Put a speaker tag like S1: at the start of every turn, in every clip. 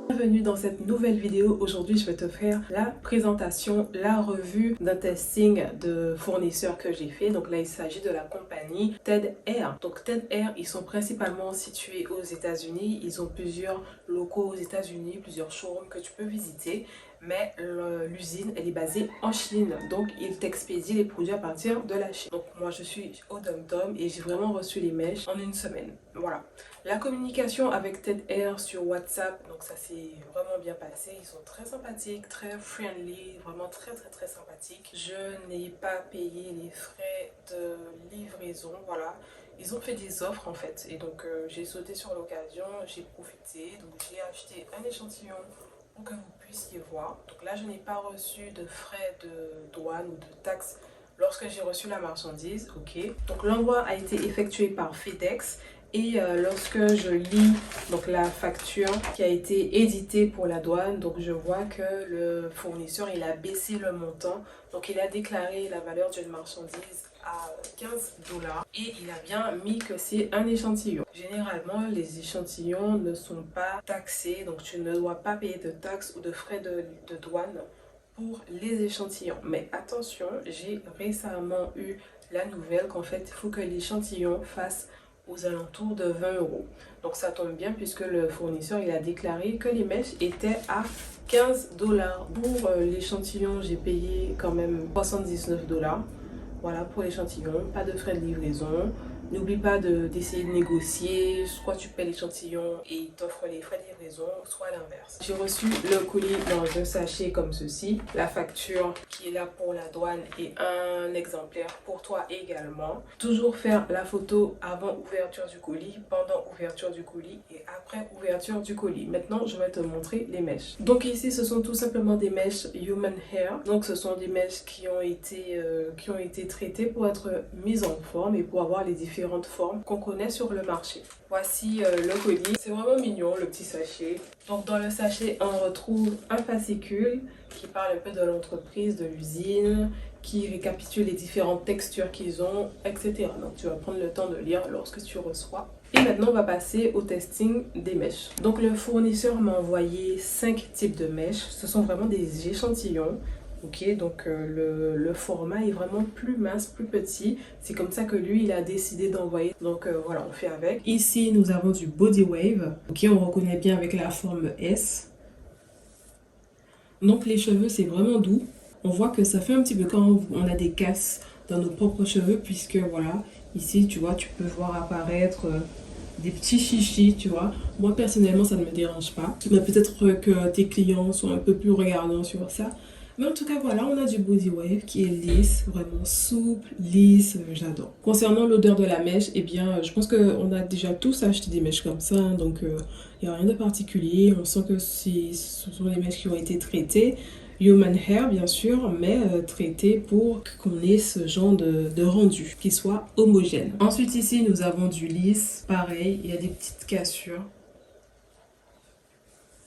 S1: Bienvenue dans cette nouvelle vidéo. Aujourd'hui je vais te faire la présentation, la revue d'un testing de fournisseurs que j'ai fait. Donc là il s'agit de la compagnie TED Air. Donc TED Air, ils sont principalement situés aux États-Unis. Ils ont plusieurs locaux aux États-Unis, plusieurs showrooms que tu peux visiter. Mais l'usine elle est basée en Chine, donc ils t'expédient les produits à partir de la Chine. Donc moi je suis au Dom et j'ai vraiment reçu les mèches en une semaine. Voilà. La communication avec TED Air sur WhatsApp, donc ça s'est vraiment bien passé. Ils sont très sympathiques, très friendly, vraiment très sympathiques. Je n'ai pas payé les frais de livraison, voilà. Ils ont fait des offres en fait et donc j'ai sauté sur l'occasion, j'ai profité. Donc j'ai acheté un échantillon pour que vous puissiez voir. Donc là je n'ai pas reçu de frais de douane ou de taxes lorsque j'ai reçu la marchandise, ok. Donc l'envoi a été effectué par FedEx. Et lorsque je lis donc la facture qui a été éditée pour la douane, donc je vois que le fournisseur il a baissé le montant. Donc il a déclaré la valeur d'une marchandise à 15 $. Et il a bien mis que c'est un échantillon. Généralement, les échantillons ne sont pas taxés. Donc tu ne dois pas payer de taxes ou de frais de douane pour les échantillons. Mais attention, j'ai récemment eu la nouvelle qu'en fait, il faut que l'échantillon fasse aux alentours de 20 €. Donc ça tombe bien puisque le fournisseur il a déclaré que les mèches étaient à 15 $. Pour l'échantillon, j'ai payé quand même 79 $. Voilà pour l'échantillon, pas de frais de livraison. N'oublie pas d'essayer de négocier, soit tu paies l'échantillon et il t'offre les frais de livraison, soit l'inverse. J'ai reçu le colis dans un sachet comme ceci, la facture qui est là pour la douane et un exemplaire pour toi également. Toujours faire la photo avant ouverture du colis, pendant ouverture du colis et après ouverture du colis. Maintenant, je vais te montrer les mèches. Donc ici, ce sont tout simplement des mèches Human Hair. Donc ce sont des mèches qui ont été traitées pour être mises en forme et pour avoir les différentes formes qu'on connaît sur le marché. Voici le colis. C'est vraiment mignon le petit sachet. Donc dans le sachet, on retrouve un fascicule qui parle un peu de l'entreprise, de l'usine, qui récapitule les différentes textures qu'ils ont, etc. Donc tu vas prendre le temps de lire lorsque tu reçois. Et maintenant, on va passer au testing des mèches. Donc le fournisseur m'a envoyé 5 types de mèches. Ce sont vraiment des échantillons. Ok, donc le format est vraiment plus mince, plus petit. C'est comme ça que lui, il a décidé d'envoyer. Donc voilà, on fait avec. Ici, nous avons du Body Wave. Ok, on reconnaît bien avec la forme S. Donc les cheveux, c'est vraiment doux. On voit que ça fait un petit peu quand on a des casses dans nos propres cheveux. Puisque voilà, ici, tu vois, tu peux voir apparaître des petits chichis, tu vois. Moi, personnellement, ça ne me dérange pas. Mais peut-être que tes clients sont un peu plus regardants sur ça. Mais en tout cas, voilà, on a du Body Wave qui est lisse, vraiment souple, lisse, j'adore. Concernant l'odeur de la mèche, eh bien, je pense qu'on a déjà tous acheté des mèches comme ça, hein, donc il n'y a rien de particulier. On sent que ce sont des mèches qui ont été traitées. Human Hair, bien sûr, mais traitées pour qu'on ait ce genre de rendu, qui soit homogène. Ensuite, ici, nous avons du lisse, pareil, il y a des petites cassures.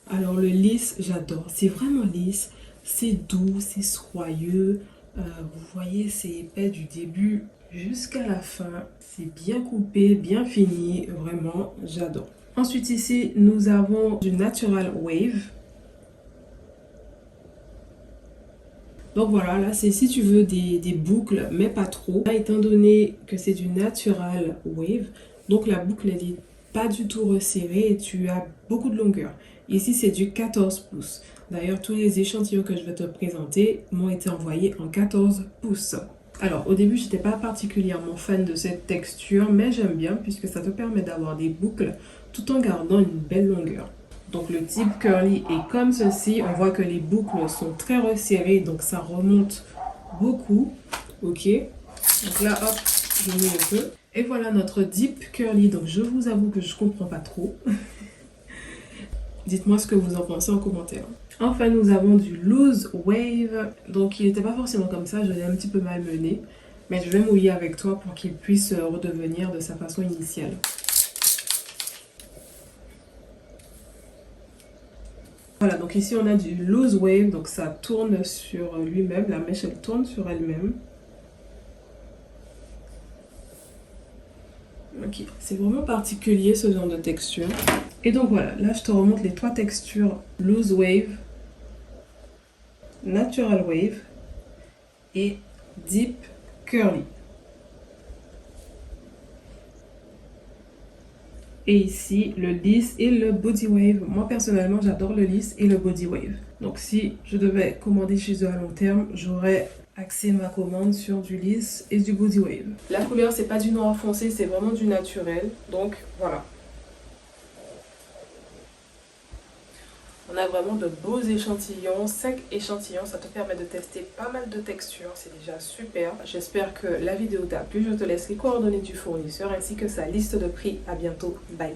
S1: Alors, le lisse, j'adore, c'est vraiment lisse. C'est doux, c'est soyeux. Vous voyez, c'est épais du début jusqu'à la fin. C'est bien coupé, bien fini. Vraiment, j'adore. Ensuite, ici, nous avons du Natural Wave. Donc voilà, là, c'est si tu veux des boucles, mais pas trop. Là, étant donné que c'est du Natural Wave, donc la boucle, elle n'est pas du tout resserrée et tu as beaucoup de longueur. Ici, c'est du 14 pouces. D'ailleurs, tous les échantillons que je vais te présenter m'ont été envoyés en 14 pouces. Alors, au début, je n'étais pas particulièrement fan de cette texture, mais j'aime bien puisque ça te permet d'avoir des boucles tout en gardant une belle longueur. Donc, le type curly est comme ceci. On voit que les boucles sont très resserrées, donc ça remonte beaucoup. Ok. Donc là, hop, je mets un peu. Et voilà notre deep curly. Donc, je vous avoue que je comprends pas trop. Dites-moi ce que vous en pensez en commentaire. Enfin, nous avons du loose wave. Donc, il n'était pas forcément comme ça. Je l'ai un petit peu malmené. Mais je vais mouiller avec toi pour qu'il puisse redevenir de sa façon initiale. Voilà, donc ici on a du loose wave. Donc, ça tourne sur lui-même. La mèche, elle tourne sur elle-même. Ok, c'est vraiment particulier ce genre de texture. Et donc voilà, là je te remonte les 3 textures Loose Wave, Natural Wave et Deep Curly. Et ici, le lisse et le body wave. Moi, personnellement, j'adore le lisse et le body wave. Donc, si je devais commander chez eux à long terme, j'aurais axé ma commande sur du lisse et du body wave. La couleur, c'est pas du noir foncé, c'est vraiment du naturel. Donc, voilà. On a vraiment de beaux échantillons, 5 échantillons, ça te permet de tester pas mal de textures, c'est déjà super. J'espère que la vidéo t'a plu, je te laisse les coordonnées du fournisseur ainsi que sa liste de prix. À bientôt, bye.